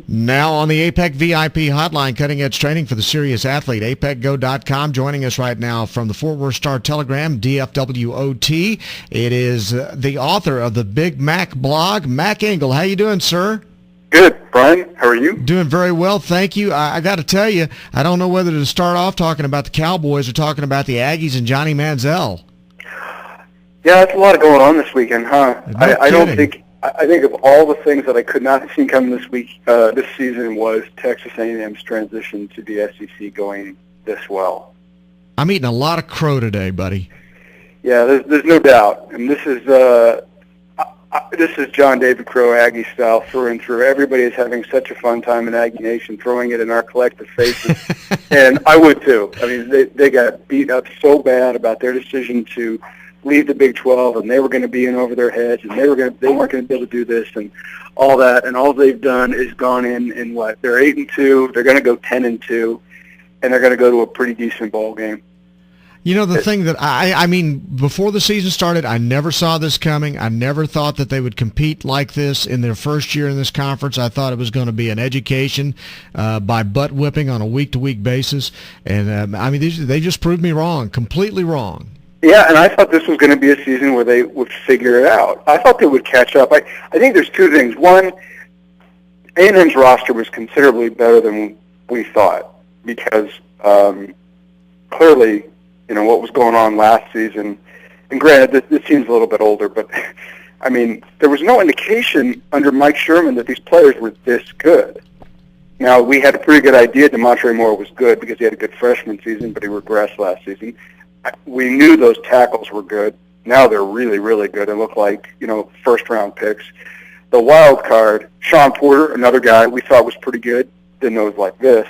Now on the APEC VIP hotline, cutting-edge training for the serious athlete, apecgo.com. Joining us right now from the Fort Worth Star-Telegram, DFWOT. It is the author of the Big Mac blog, Mac Engel. How you doing, sir? Good. Bryan, how are you? Doing very well, thank you. I got to tell you, I don't know whether to start off talking about the Cowboys or talking about the Aggies and Johnny Manziel. Yeah, that's a lot going on this weekend, huh? No I think of all the things that I could not have seen coming this season was Texas A&M's transition to the SEC going this well. I'm eating a lot of crow today, buddy. Yeah, there's no doubt, and this is John David Crow Aggie style through and through. Everybody is having such a fun time in Aggie Nation, throwing it in our collective faces, and I would too. I mean, they got beat up so bad about their decision to leave the Big 12, and they were going to be in over their heads, and they weren't going to be able to do this and all that. And all they've done is gone in what? They're 8-2. They're going to go 10-2, and they're going to go to a pretty decent ball game. You know, the thing that I mean, before the season started, I never saw this coming. I never thought that they would compete like this in their first year in this conference. I thought it was going to be an education by butt whipping on a week-to-week basis. And, I mean, they just proved me wrong, completely wrong. Yeah, and I thought this was going to be a season where they would figure it out. I thought they would catch up. I think there's two things. One, A&M's roster was considerably better than we thought because clearly, you know, what was going on last season, and granted, this team's a little bit older, but, I mean, there was no indication under Mike Sherman that these players were this good. Now, we had a pretty good idea that Montre Moore was good because he had a good freshman season, but he regressed last season. We knew those tackles were good. Now they're really, really good. They look like, you know, first-round picks. The wild card, Sean Porter, another guy we thought was pretty good, didn't know it was like this.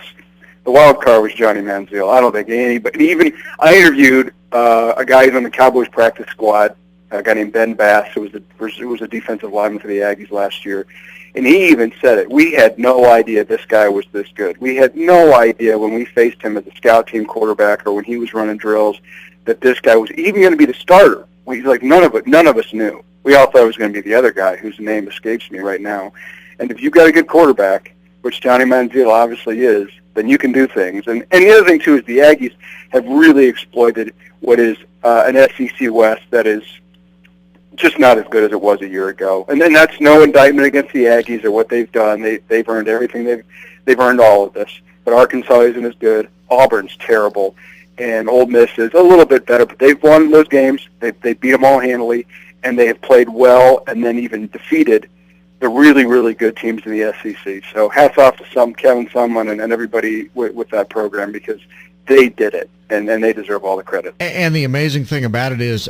The wild card was Johnny Manziel. I don't think anybody, even I interviewed a guy who's on the Cowboys practice squad, a guy named Ben Bass, who was a defensive lineman for the Aggies last year, and he even said it. We had no idea this guy was this good. We had no idea when we faced him as a scout team quarterback or when he was running drills that this guy was even going to be the starter. None of us knew. We all thought it was going to be the other guy whose name escapes me right now. And if you've got a good quarterback, which Johnny Manziel obviously is, then you can do things. And the other thing, too, is the Aggies have really exploited what is an SEC West that is just not as good as it was a year ago. And then that's no indictment against the Aggies or what they've done. They've earned everything. They've earned all of this. But Arkansas isn't as good. Auburn's terrible. And Ole Miss is a little bit better. But they've won those games. They beat them all handily. And they have played well and then even defeated the really, really good teams in the SEC. So hats off to Kevin Sumlin and everybody with that program because they did it, and they deserve all the credit. And the amazing thing about it is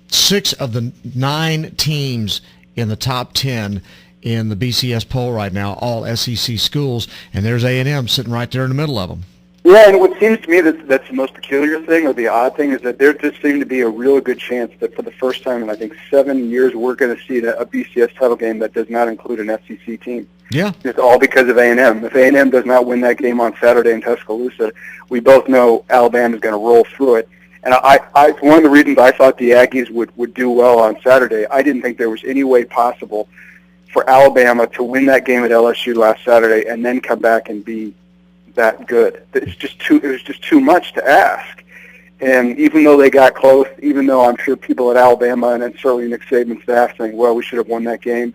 6 of the 9 teams in the top 10 in the BCS poll right now, all SEC schools, and there's A&M sitting right there in the middle of them. Yeah, and what seems to me that's the most peculiar thing or the odd thing is that there just seemed to be a real good chance that for the first time in, I think, 7 years, we're going to see a BCS title game that does not include an SEC team. Yeah. It's all because of A&M. If A&M does not win that game on Saturday in Tuscaloosa, we both know Alabama's going to roll through it. And I one of the reasons I thought the Aggies would do well on Saturday, I didn't think there was any way possible for Alabama to win that game at LSU last Saturday and then come back and be that good. It was just too much to ask. And even though they got close, even though I'm sure people at Alabama and certainly Nick Saban's staff saying, well, we should have won that game,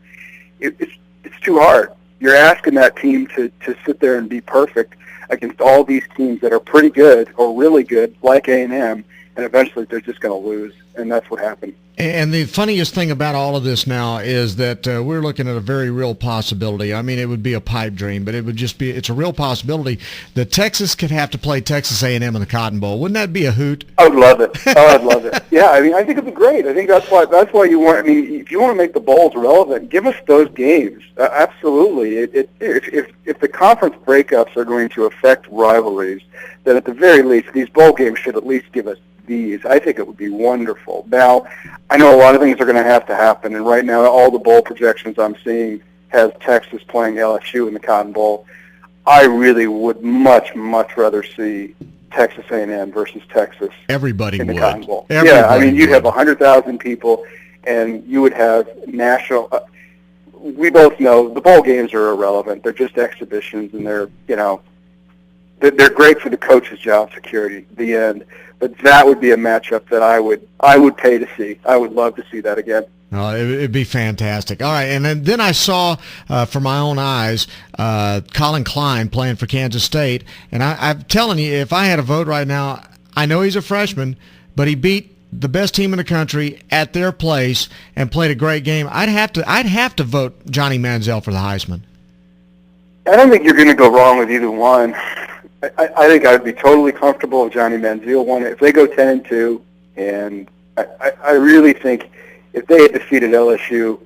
it's too hard. You're asking that team to sit there and be perfect against all these teams that are pretty good or really good, like A&M, and eventually they're just going to lose, and that's what happened. And the funniest thing about all of this now is that we're looking at a very real possibility. I mean, it would be a pipe dream, but it's a real possibility that Texas could have to play Texas A&M in the Cotton Bowl. Wouldn't that be a hoot? I would love it. I'd love it. Yeah, I mean, I think it'd be great. I think that's why you want. I mean, if you want to make the bowls relevant, give us those games. Absolutely. If the conference breakups are going to affect rivalries, then at the very least, these bowl games should at least give us these. I think it would be wonderful. Now, I know a lot of things are going to happen, and right now all the bowl projections I'm seeing has Texas playing LSU in the Cotton Bowl. I really would much rather see Texas A&M versus Texas Everybody in the would. Cotton Bowl. Everybody yeah, I mean, you'd would. have 100,000 people, and you would have national we both know the bowl games are irrelevant. They're just exhibitions, and they're great for the coach's job security, the end. But that would be a matchup that I would pay to see. I would love to see that again. Oh, it'd be fantastic. All right, and then I saw for my own eyes Colin Klein playing for Kansas State, and I'm telling you, if I had a vote right now, I know he's a freshman, but he beat the best team in the country at their place and played a great game. I'd have to vote Johnny Manziel for the Heisman. I don't think you're going to go wrong with either one. I think I'd be totally comfortable if Johnny Manziel won it. If they go 10-2, and I really think if they had defeated LSU,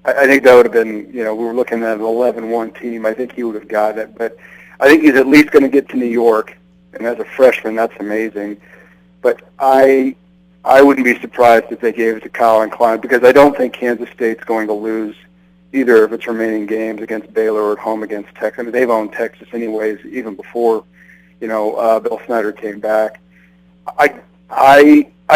I think that would have been, we were looking at an 11-1 team. I think he would have got it. But I think he's at least going to get to New York, and as a freshman, that's amazing. But I wouldn't be surprised if they gave it to Colin Klein, because I don't think Kansas State's going to lose either of its remaining games against Baylor or at home against Texas. I mean, they've owned Texas anyways, even before, Bill Snyder came back. I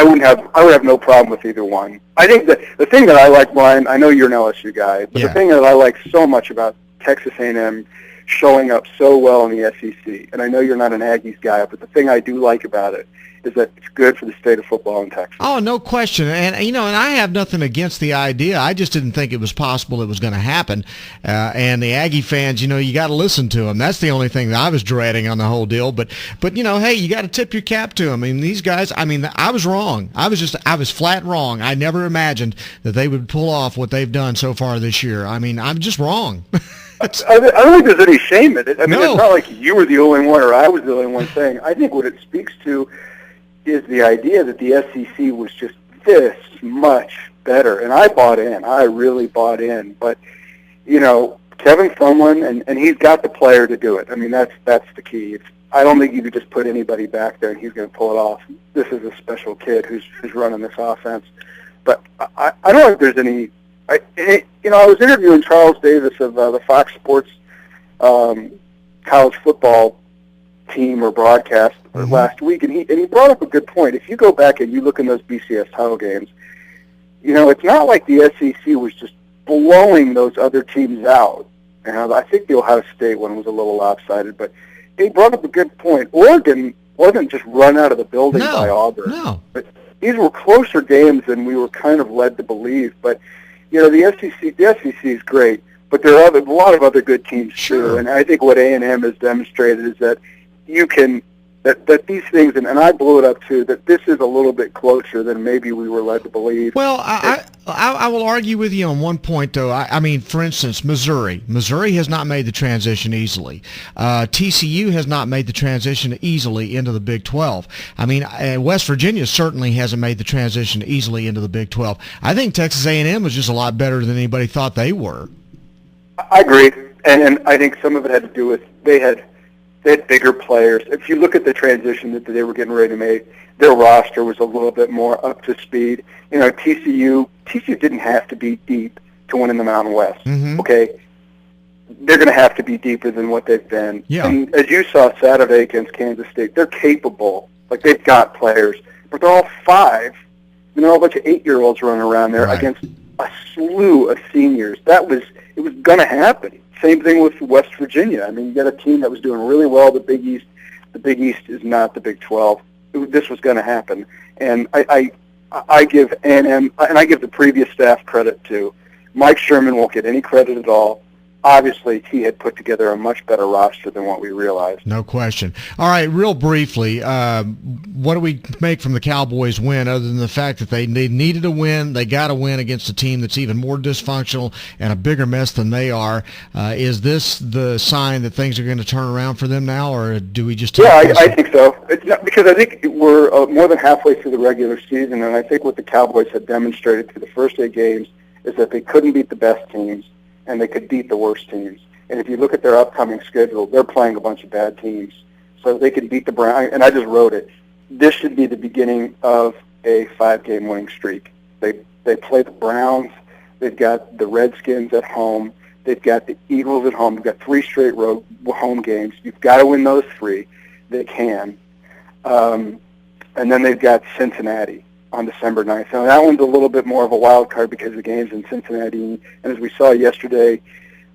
would have no problem with either one. I think that the thing that I like, Bryan, I know you're an LSU guy, but the thing that I like so much about Texas A&M showing up so well in the SEC, and I know you're not an Aggies guy, but the thing I do like about it is that it's good for the state of football in Texas. Oh, no question. And I have nothing against the idea. I just didn't think it was possible it was going to happen. And the Aggie fans, you got to listen to them. That's the only thing that I was dreading on the whole deal. But hey, you got to tip your cap to them. I mean, these guys, I was wrong. I was flat wrong. I never imagined that they would pull off what they've done so far this year. I mean, I'm just wrong. I don't think there's any shame in it. I mean, It's not like you were the only one or I was the only one saying. I think what it speaks to is the idea that the SEC was just this much better. And I bought in. I really bought in. But, Kevin Sumlin, and he's got the player to do it. I mean, that's the key. I don't think you could just put anybody back there and he's going to pull it off. This is a special kid who's running this offense. But I don't think there's any... I was interviewing Charles Davis of the Fox Sports college football team or broadcast last week, and he brought up a good point. If you go back and you look in those BCS title games, it's not like the SEC was just blowing those other teams out. I think the Ohio State one was a little lopsided, but he brought up a good point. Oregon wasn't just run out of the building by Auburn. No. But these were closer games than we were kind of led to believe. But the SEC is great, but there are a lot of other good teams too. And I think what A&M has demonstrated is that you can that these things, and I blew it up too, that this is a little bit closer than maybe we were led to believe. Well, I will argue with you on one point, though. I mean, for instance, Missouri has not made the transition easily. TCU has not made the transition easily into the Big 12. I mean, West Virginia certainly hasn't made the transition easily into the Big 12. I think Texas A&M was just a lot better than anybody thought they were. I agree, and I think some of it had to do with they had bigger players. If you look at the transition that they were getting ready to make, their roster was a little bit more up to speed. TCU didn't have to be deep to win in the Mountain West. Mm-hmm. Okay, they're going to have to be deeper than what they've been. Yeah. And as you saw Saturday against Kansas State, they're capable. Like, they've got players, but they're all 5. They're all a bunch of 8-year-olds running around there against a slew of seniors. It was going to happen. Same thing with West Virginia. I mean, you got a team that was doing really well. The Big East. The Big East is not the Big 12. This was going to happen, and I give A&M and I give the previous staff credit too. Mike Sherman won't get any credit at all. Obviously, he had put together a much better roster than what we realized. No question. All right, real briefly, what do we make from the Cowboys' win other than the fact that they needed a win, they got a win against a team that's even more dysfunctional and a bigger mess than they are? Is this the sign that things are going to turn around for them now, or do we just... I think so. It's not, because I think we're more than halfway through the regular season, and I think what the Cowboys have demonstrated through the first 8 games is that they couldn't beat the best teams, and they could beat the worst teams. And if you look at their upcoming schedule, they're playing a bunch of bad teams. So they could beat the Bryan, and I just wrote it. This should be the beginning of a 5-game winning streak. They play the Browns. They've got the Redskins at home. They've got the Eagles at home. They've got 3 straight road home games. You've got to win those 3. They can. And then they've got Cincinnati. on December 9th. Now, that one's a little bit more of a wild card because the game's in Cincinnati, and as we saw yesterday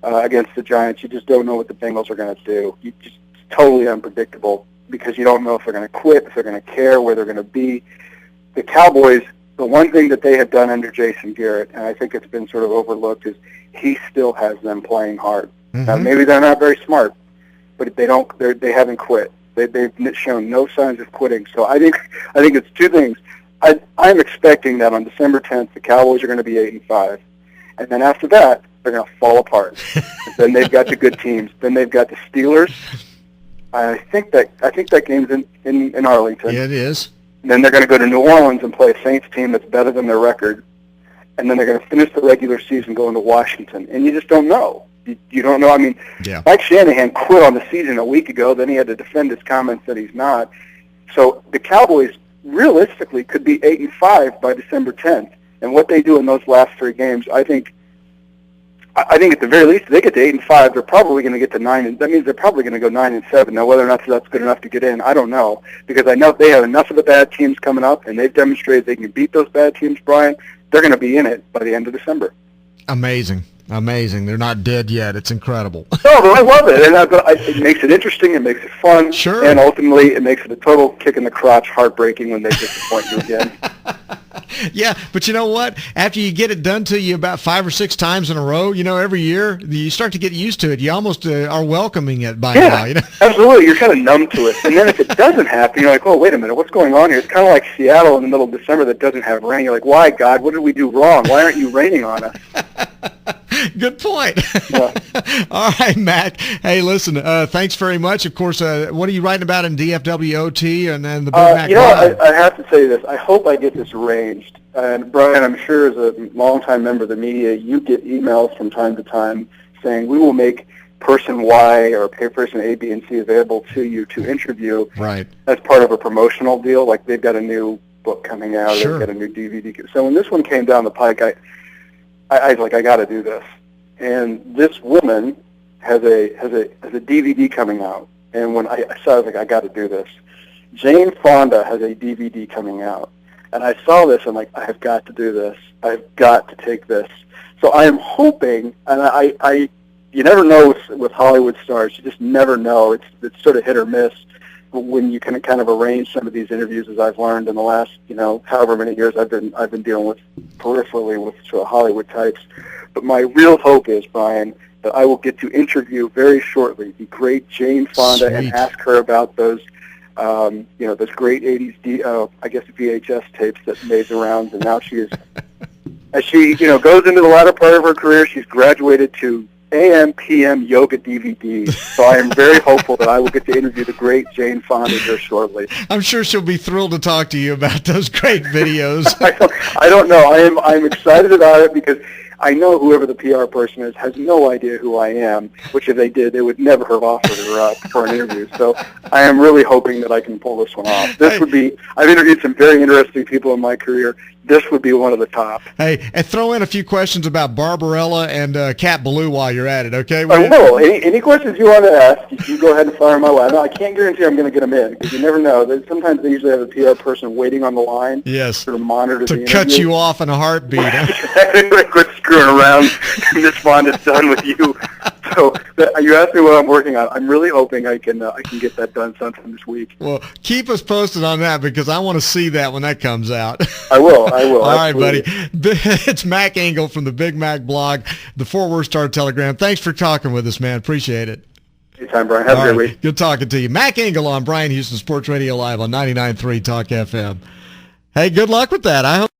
against the Giants, you just don't know what the Bengals are going to do. It's totally unpredictable because you don't know if they're going to quit, if they're going to care, where they're going to be. The Cowboys, the one thing that they have done under Jason Garrett, and I think it's been sort of overlooked, is he still has them playing hard. Mm-hmm. Now, maybe they're not very smart, but they haven't quit. They've shown no signs of quitting. So I think it's two things. I'm expecting that on December 10th, the Cowboys are going to be 8-5, and then after that, they're going to fall apart. Then they've got the good teams. Then they've got the Steelers. I think that game's in Arlington. Yeah, it is. And then they're going to go to New Orleans and play a Saints team that's better than their record, and then they're going to finish the regular season going to Washington. And you just don't know. You don't know. I mean, yeah. Mike Shanahan quit on the season a week ago. Then he had to defend his comments that he's not. So the Cowboys realistically could be 8-5 by December 10th. And what they do in those last three games, I think at the very least, if they get to 8-5, they're probably going to get to 9. That means they're probably going to go 9-7. Now, whether or not that's good enough to get in, I don't know, because I know they have enough of the bad teams coming up, and they've demonstrated they can beat those bad teams. Brian, they're going to be in it by the end of December. Amazing. They're not dead yet. It's incredible. No, but I love it, and it makes it interesting. It makes it fun. Sure. And ultimately, it makes it a total kick in the crotch, heartbreaking when they disappoint you again. Yeah, but you know what? After you get it done to you about 5 or 6 times in a row, every year, you start to get used to it. You almost are welcoming it by now. Absolutely. You're kind of numb to it. And then if it doesn't happen, you're like, oh, wait a minute, what's going on here? It's kind of like Seattle in the middle of December that doesn't have rain. You're like, why, God? What did we do wrong? Why aren't you raining on us? Good point. Yeah. All right, Mac. Hey, listen, thanks very much. Of course, what are you writing about in DFWOT and then the Big Mac? I have to say this. I hope I get this arranged. And, Brian, I'm sure as a longtime member of the media, you get emails from time to time saying we will make person Y or person A, B, and C available to you to interview. Right. As part of a promotional deal. Like they've got a new book coming out. Sure. They've got a new DVD. So when this one came down the pike, I was like, I got to do this. And this woman has a DVD coming out. And when I saw it, I was like, I got to do this. Jane Fonda has a DVD coming out. And I saw this, and I'm like, I have got to do this. I've got to take this. So I am hoping, and you never know with Hollywood stars. You just never know. It's sort of hit or miss when you can kind of arrange some of these interviews, as I've learned in the last, however many years I've been dealing with peripherally with sort of Hollywood types. But my real hope is, Brian, that I will get to interview very shortly the great Jane Fonda. Sweet. And ask her about those, those great 80s, VHS tapes that made the rounds. And now she is, as she, goes into the latter part of her career, she's graduated to AM, PM yoga DVDs. So I am very hopeful that I will get to interview the great Jane Fonda here shortly. I'm sure she'll be thrilled to talk to you about those great videos. I don't know. I'm excited about it because I know whoever the PR person is has no idea who I am, which if they did, they would never have offered her up for an interview. So I am really hoping that I can pull this one off. I've interviewed some very interesting people in my career. This would be one of the top. Hey, and throw in a few questions about Barbarella and Cat Ballou while you're at it, okay? I will. Any questions you want to ask, you go ahead and fire my way. No, I can't guarantee I'm going to get them in because you never know. Sometimes they usually have a PR person waiting on the line. Yes. Sort of monitor the interview. To cut you off in a heartbeat. Quit screwing around. This bond is done with you. So you asked me what I'm working on. I'm really hoping I can get that done sometime this week. Well, keep us posted on that because I want to see that when that comes out. I will. All right, buddy. It's Mac Engel from the Big Mac blog, the Fort Worth Star-Telegram. Thanks for talking with us, man. Appreciate it. Anytime, Brian. Have a great week. Good talking to you. Mac Engel on Bryan Houston Sports Radio Live on 99.3 Talk FM. Hey, good luck with that. I hope